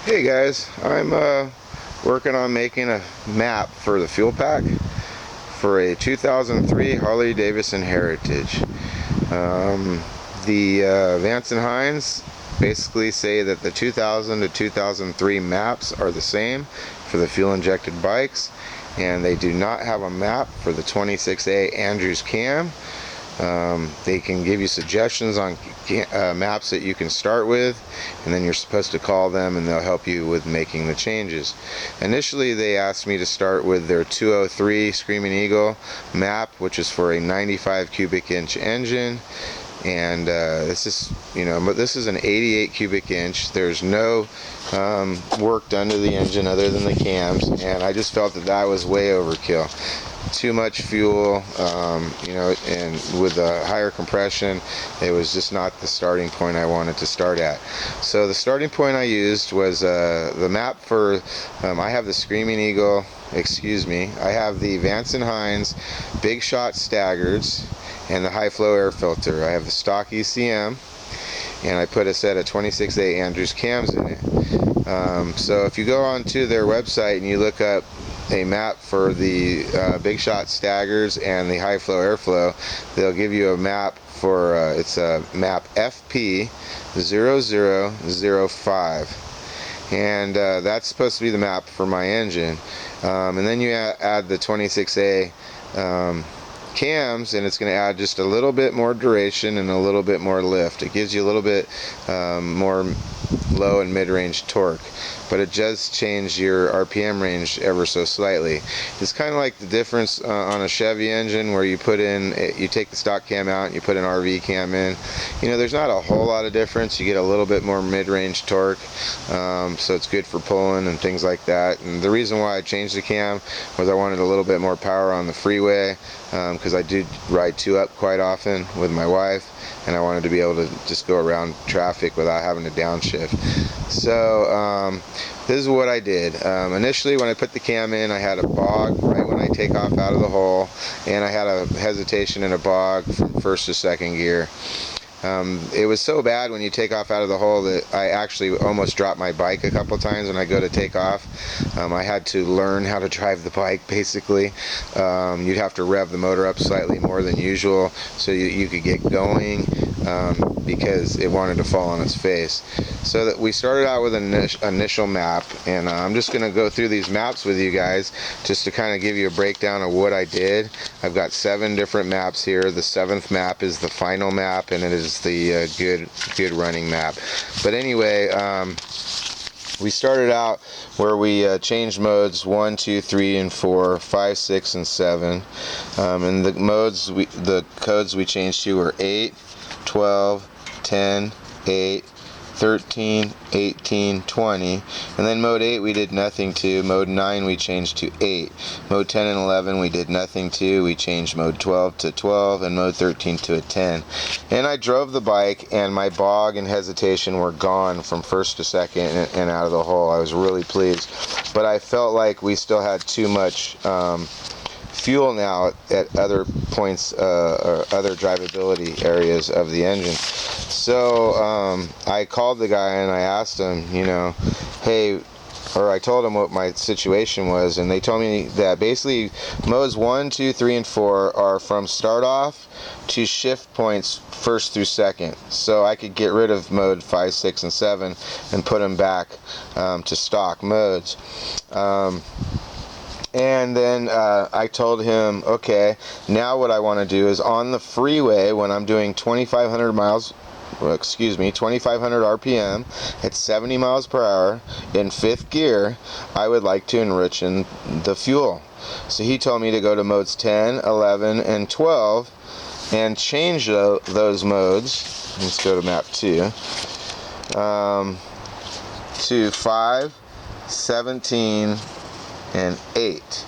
Hey guys, I'm working on making a map for the fuel pack for a 2003 Harley Davidson Heritage. The Vance and Hines basically say that the 2000 to 2003 maps are the same for the fuel injected bikes, and they do not have a map for the 26A Andrews cam. They can give you suggestions on maps that you can start with, and then you're supposed to call them and they'll help you with making the changes. Initially they asked me to start with their 203 Screaming Eagle map, which is for a 95 cubic inch engine, and this is, this is an 88 cubic inch. There's no work done to the engine other than the cams, and I just felt that that was way overkill. Too much fuel, and with a higher compression, it was just not the starting point I wanted to start at. So the starting point I used was the map for, I have the Screaming Eagle, I have the Vance and Hines Big Shot Staggers and the high flow air filter. I have the stock ECM, and I put a set of 26A Andrews cams in it. So if you go onto their website and you look up a map for the Big Shot Staggers and the high flow airflow, they'll give you a map for it's a map FP0005, and that's supposed to be the map for my engine. And then you add the 26A cams, and it's going to add just a little bit more duration and a little bit more lift. It gives you a little bit more low and mid-range torque, but it does change your RPM range ever so slightly. It's kind of like the difference on a Chevy engine, where you put in, you take the stock cam out and you put an RV cam in. There's not a whole lot of difference. You get a little bit more mid-range torque, so it's good for pulling and things like that. And the reason why I changed the cam was I wanted a little bit more power on the freeway, because I do ride 2-up quite often with my wife, and I wanted to be able to just go around traffic without having to downshift. So this is what I did. Initially, when I put the cam in, I had a bog right when I take off out of the hole, and I had a hesitation in a bog from first to second gear. It was so bad when you take off out of the hole that I actually almost dropped my bike a couple times when I go to take off. I had to learn how to drive the bike, basically. You'd have to rev the motor up slightly more than usual so you could get going, because it wanted to fall on its face. So that we started out with an initial map, and I'm just going to go through these maps with you guys just to kind of give you a breakdown of what I did. I've got 7 different maps here. The 7th map is the final map, and it is the good running map. But anyway, we started out where we changed modes 1, 2, 3, and 4, 5, 6, and 7. And the modes, the codes we changed to were 8, 12, 10, 8, 13, 18, 20, and then mode 8 we did nothing to. Mode 9 we changed to 8. Mode 10 and 11 we did nothing to. We changed mode 12 to 12 and mode 13 to a 10. And I drove the bike, and my bog and hesitation were gone from first to second and out of the hole. I was really pleased, but I felt like we still had too much fuel now at other points, or other drivability areas of the engine. So I called the guy and I asked him, hey, or I told him what my situation was, and they told me that basically modes 1, 2, 3, and 4 are from start off to shift points first through second. So I could get rid of mode 5, 6, and 7 and put them back to stock modes. And then I told him, okay, now what I want to do is on the freeway, when I'm doing 2,500 RPM at 70 miles per hour in 5th gear, I would like to enrich in the fuel. So he told me to go to modes 10, 11, and 12 and change those modes. Let's go to map 2, to 5, 17, and 8.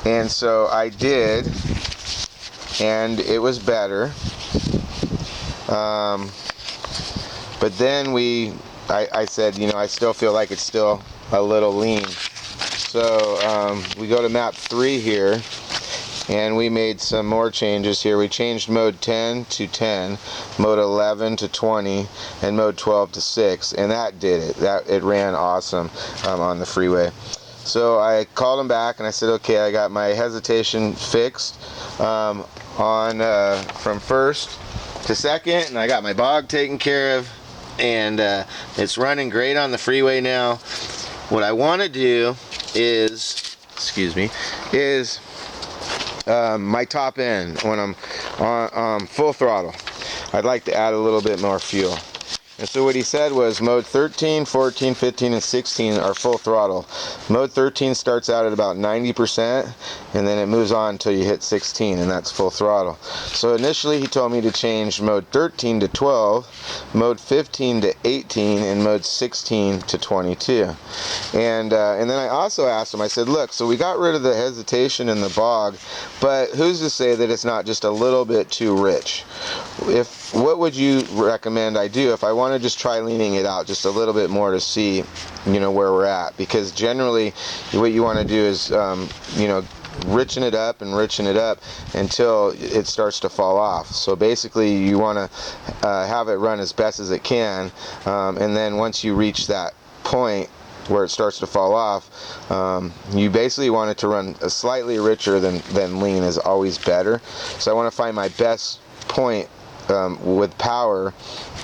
And so I did, and it was better. But then I said, I still feel like it's still a little lean. So we go to map 3 here, and we made some more changes here. We changed mode 10 to 10, mode 11 to 20, and mode 12 to 6, and that did it. It ran awesome on the freeway. So I called him back and I said, okay, I got my hesitation fixed from first to second, and I got my bog taken care of, and it's running great on the freeway now. What I want to do is, my top end when I'm on full throttle. I'd like to add a little bit more fuel. And so what he said was mode 13, 14, 15, and 16 are full throttle. Mode 13 starts out at about 90%, and then it moves on until you hit 16, and that's full throttle. So initially he told me to change mode 13 to 12, mode 15 to 18, and mode 16 to 22. And then I also asked him, I said, look, so we got rid of the hesitation in the bog, but who's to say that it's not just a little bit too rich? What would you recommend I do if I want to just try leaning it out just a little bit more to see, where we're at? Because generally what you want to do is, richen it up until it starts to fall off. So basically you want to have it run as best as it can, and then once you reach that point where it starts to fall off, you basically want it to run slightly richer than lean is always better. So I want to find my best point with power,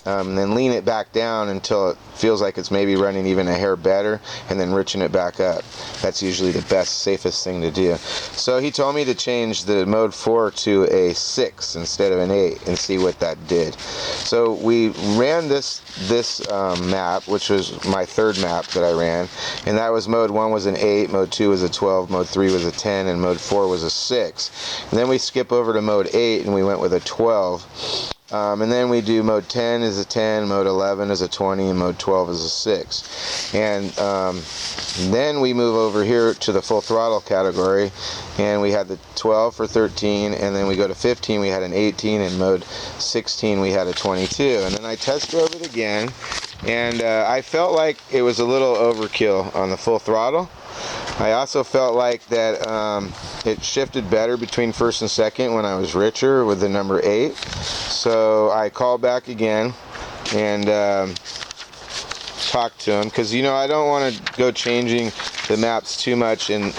and then lean it back down until it feels like it's maybe running even a hair better, and then richen it back up. That's usually the best, safest thing to do. So he told me to change the mode 4 to a 6 instead of an 8 and see what that did. So we ran this map, which was my third map that I ran, and that was mode 1 was an 8, mode 2 was a 12, mode 3 was a 10, and mode 4 was a 6. And then we skip over to mode 8 and we went with a 12. And then we do mode 10 is a 10, mode 11 is a 20, and mode 12 is a 6. And then we move over here to the full throttle category, and we had the 12 for 13, and then we go to 15, we had an 18, and mode 16 we had a 22. And then I test drove it again, and I felt like it was a little overkill on the full throttle. I also felt like that it shifted better between first and second when I was richer with the number 8. So I called back again and talked to him, because I don't want to go changing the maps too much and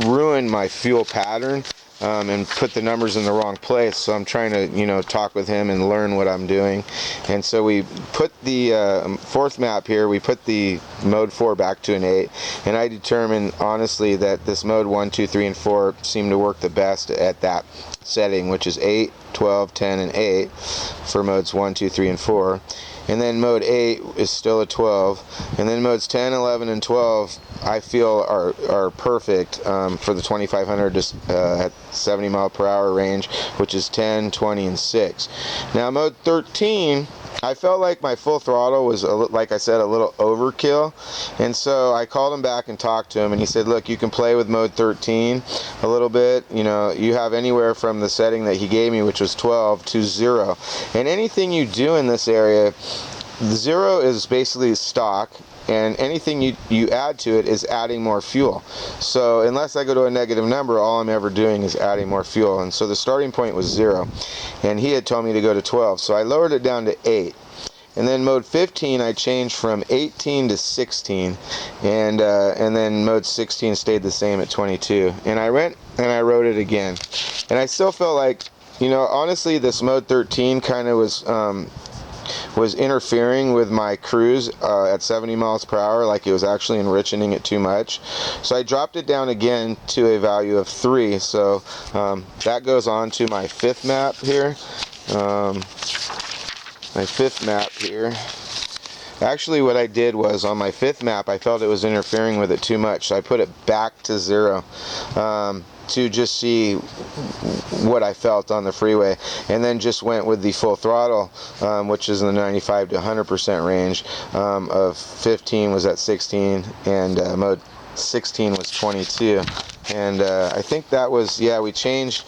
ruin my fuel pattern and put the numbers in the wrong place. So I'm trying to talk with him and learn what I'm doing. And so we put the fourth map here, we put the mode 4 back to an 8, and I determined honestly that this mode 1, 2, 3, and 4 seem to work the best at that setting, which is 8, 12, 10, and 8 for modes 1, 2, 3, and 4. And then mode 8 is still a 12, and then modes 10, 11, and 12 I feel are perfect for the 2500 at 70 mile per hour range, which is 10, 20, and 6. Now mode 13, I felt like my full throttle was, like I said, a little overkill, and so I called him back and talked to him, and he said, look, you can play with mode 13 a little bit. You have anywhere from the setting that he gave me, which was 12, to 0. And anything you do in this area, 0 is basically stock, and anything you add to it is adding more fuel. So unless I go to a negative number, all I'm ever doing is adding more fuel. And so the starting point was 0, and he had told me to go to 12, so I lowered it down to 8. And then mode 15 I changed from 18 to 16, and then mode 16 stayed the same at 22. And I went and I wrote it again, and I still felt like, honestly, this mode 13 kind of was interfering with my cruise at 70 miles per hour, like it was actually enriching it too much. So I dropped it down again to a value of 3. So that goes on to my fifth map here. Actually, what I did was, on my fifth map, I felt it was interfering with it too much, so I put it back to 0 to just see what I felt on the freeway, and then just went with the full throttle, which is in the 95 to 100% range. Of 15 was at 16, and mode 16 was 22. And I think that was, we changed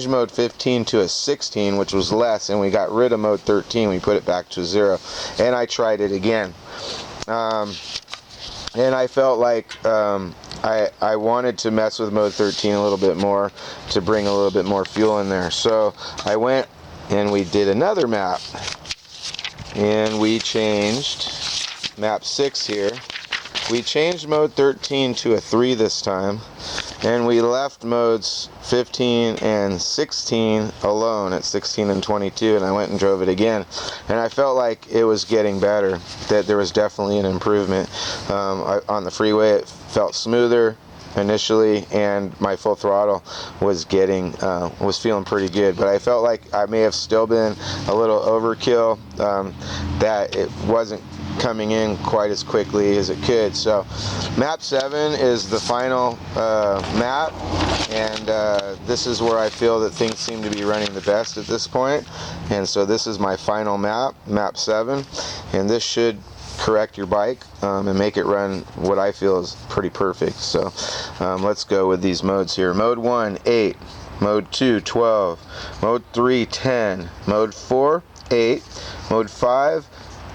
mode 15 to a 16, which was less, and we got rid of mode 13. We put it back to 0, and I tried it again. And I felt like I wanted to mess with mode 13 a little bit more to bring a little bit more fuel in there. So I went and we did another map, and we changed map 6 here. We changed mode 13 to a 3 this time, and we left modes 15 and 16 alone at 16 and 22, and I went and drove it again, and I felt like it was getting better, that there was definitely an improvement. On the freeway it felt smoother initially, and my full throttle was feeling pretty good, but I felt like I may have still been a little overkill, that it wasn't coming in quite as quickly as it could. So map 7 is the final map, and this is where I feel that things seem to be running the best at this point, and so this is my final map, map 7, and this should correct your bike and make it run what I feel is pretty perfect. So let's go with these modes here. Mode 1, 8. Mode 2, 12. Mode 3, 10. Mode 4, 8. Mode 5,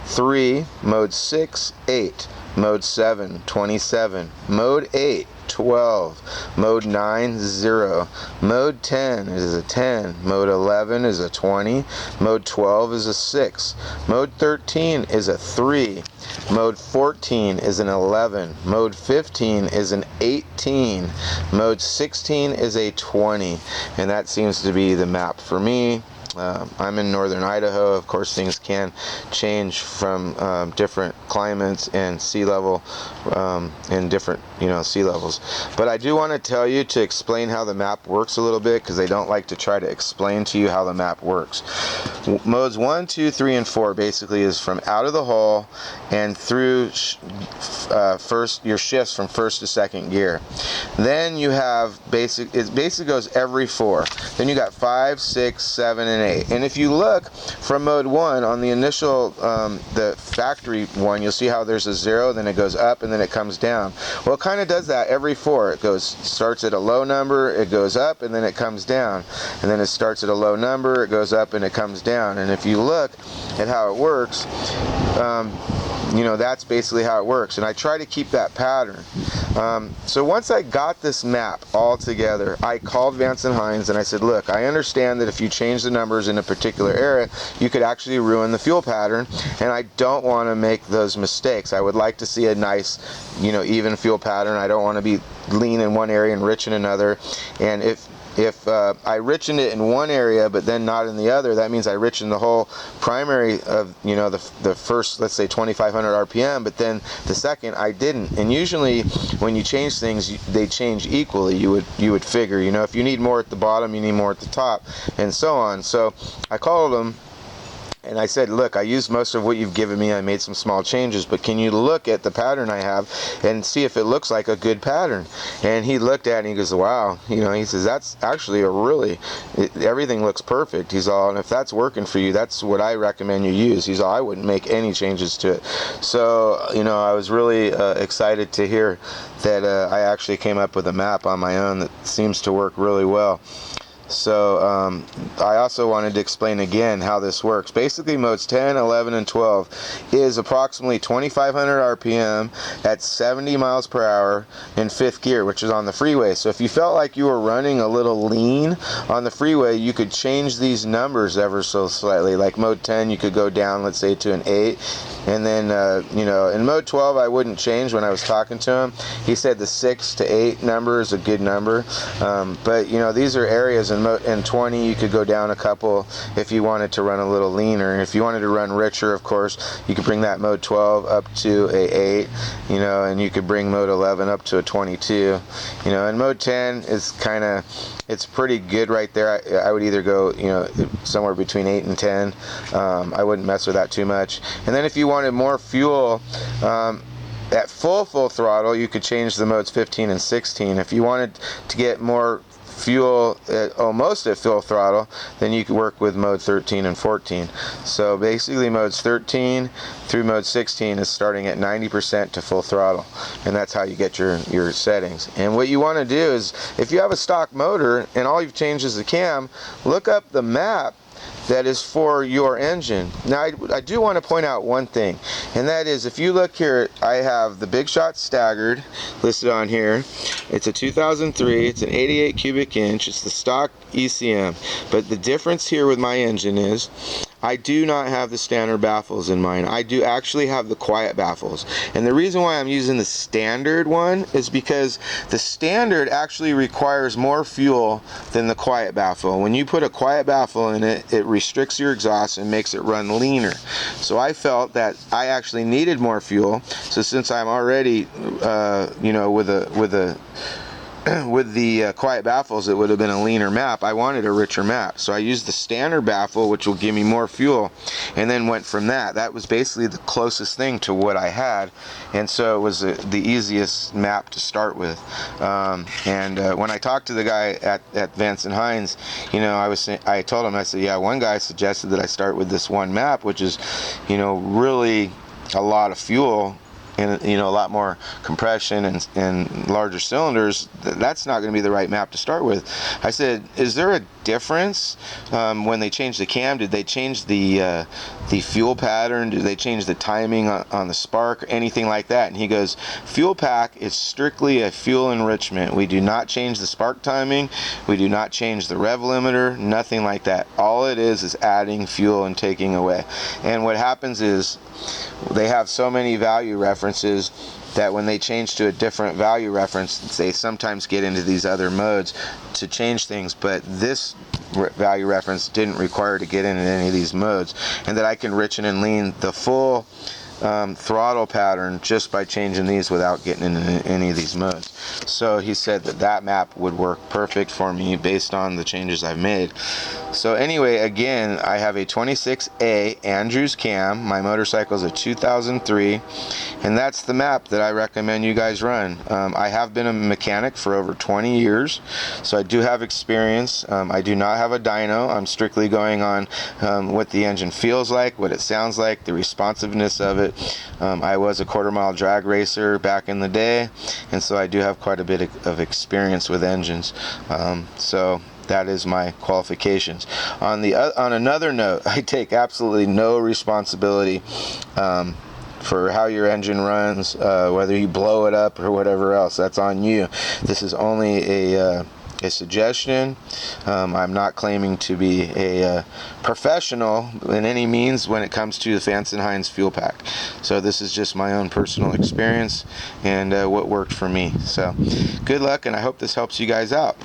3. Mode 6, 8. Mode 7, 27. Mode 8, 12. Mode 9, 0. Mode 10 is a 10. Mode 11 is a 20. Mode 12 is a 6. Mode 13 is a 3. Mode 14 is an 11. Mode 15 is an 18. Mode 16 is a 20. And that seems to be the map for me. I'm in northern Idaho. Of course, things can change from different climates and sea level, and different sea levels. But I do want to tell you to explain how the map works a little bit, because I don't like to try to explain to you how the map works. Modes 1, 2, 3, and 4 basically is from out of the hole and through your shifts from first to second gear. Then you have it basically goes every 4. Then you got 5, 6, 7, and 8. And if you look from mode 1 on the initial, the factory one, you'll see how there's a 0, then it goes up, and then it comes down. Well, it kind of does that every 4. It starts at a low number, it goes up, and then it comes down. And then it starts at a low number, it goes up, and it comes down. And if you look at how it works, that's basically how it works, and I try to keep that pattern. So once I got this map all together, I called Vance and Hines and I said, look, I understand that if you change the numbers in a particular area, you could actually ruin the fuel pattern, and I don't want to make those mistakes. I would like to see a nice, even fuel pattern. I don't want to be lean in one area and rich in another, and if I richen it in one area but then not in the other, that means I richen the whole primary of the first, let's say 2500 RPM, but then the second I didn't. And usually when you change things, they change equally. You would figure, if you need more at the bottom, you need more at the top, and so on. So I called them and I said, look, I used most of what you've given me. I made some small changes, but can you look at the pattern I have and see if it looks like a good pattern? And he looked at it and he goes, wow, he says, that's actually everything looks perfect. He's all, and if that's working for you, that's what I recommend you use. He's all, I wouldn't make any changes to it. So, I was really excited to hear that I actually came up with a map on my own that seems to work really well. So I also wanted to explain again how this works. Basically, modes 10, 11, and 12 is approximately 2,500 RPM at 70 miles per hour in 5th gear, which is on the freeway. So if you felt like you were running a little lean on the freeway, you could change these numbers ever so slightly. Like mode 10, you could go down, let's say, to an 8. And then, in mode 12, I wouldn't change when I was talking to him. He said the 6 to 8 number is a good number. But, these are areas in 20, you could go down a couple if you wanted to run a little leaner. If you wanted to run richer, of course, you could bring that mode 12 up to a 8, and you could bring mode 11 up to a 22. And mode 10 is it's pretty good right there. I would either go, somewhere between 8 and 10. I wouldn't mess with that too much. And then if you wanted more fuel, at full throttle, you could change the modes 15 and 16. If you wanted to get more fuel almost at full throttle, then you could work with mode 13 and 14. So basically modes 13 through mode 16 is starting at 90% to full throttle, and that's how you get your settings. And what you want to do is, if you have a stock motor and all you've changed is the cam, look up the map that is for your engine. Now I do want to point out one thing, and that is, if you look here, I have the Big Shot Staggered listed on here. It's a 2003, it's an 88 cubic inch, it's the stock ECM, but the difference here with my engine is I do not have the standard baffles in mine. I do actually have the quiet baffles. And the reason why I'm using the standard one is because the standard actually requires more fuel than the quiet baffle. When you put a quiet baffle in it, it restricts your exhaust and makes it run leaner. So I felt that I actually needed more fuel. So since I'm already, you know, with the quiet baffles, it would have been a leaner map. I wanted a richer map, so I used the standard baffle, which will give me more fuel, and then went from that. That was basically the closest thing to what I had, and so it was the easiest map to start with. When I talked to the guy at Vance and Hines, you know, I told him, I said, yeah, one guy suggested that I start with this one map, which is, you know, really a lot of fuel, and, you know, a lot more compression and larger cylinders. That's not going to be the right map to start with. I said, is there a difference when they changed the cam? Did they change the fuel pattern? Did they change the timing on the spark or anything like that? And he goes, Fuel Pak is strictly a fuel enrichment. We do not change the spark timing. We do not change the rev limiter. Nothing like that. All it is adding fuel and taking away. And what happens is they have so many value references that when they change to a different value reference, they sometimes get into these other modes to change things, but this value reference didn't require to get into any of these modes, and that I can richen and lean the full throttle pattern just by changing these without getting into any of these modes. So he said that that map would work perfect for me based on the changes I've made. So anyway, again, I have a 26A Andrews cam. My motorcycle is a 2003, and that's the map that I recommend you guys run. I have been a mechanic for over 20 years, so I do have experience. I do not have a dyno. I'm strictly going on what the engine feels like, what it sounds like, the responsiveness of it. I was a quarter-mile drag racer back in the day, and so I do have quite a bit of experience with engines. So that is my qualifications. On another note, I take absolutely no responsibility for how your engine runs, whether you blow it up or whatever else. That's on you. This is only a suggestion. I'm not claiming to be a professional in any means when it comes to the Vance and Hines Fuel Pak. So this is just my own personal experience and what worked for me. So good luck, and I hope this helps you guys out.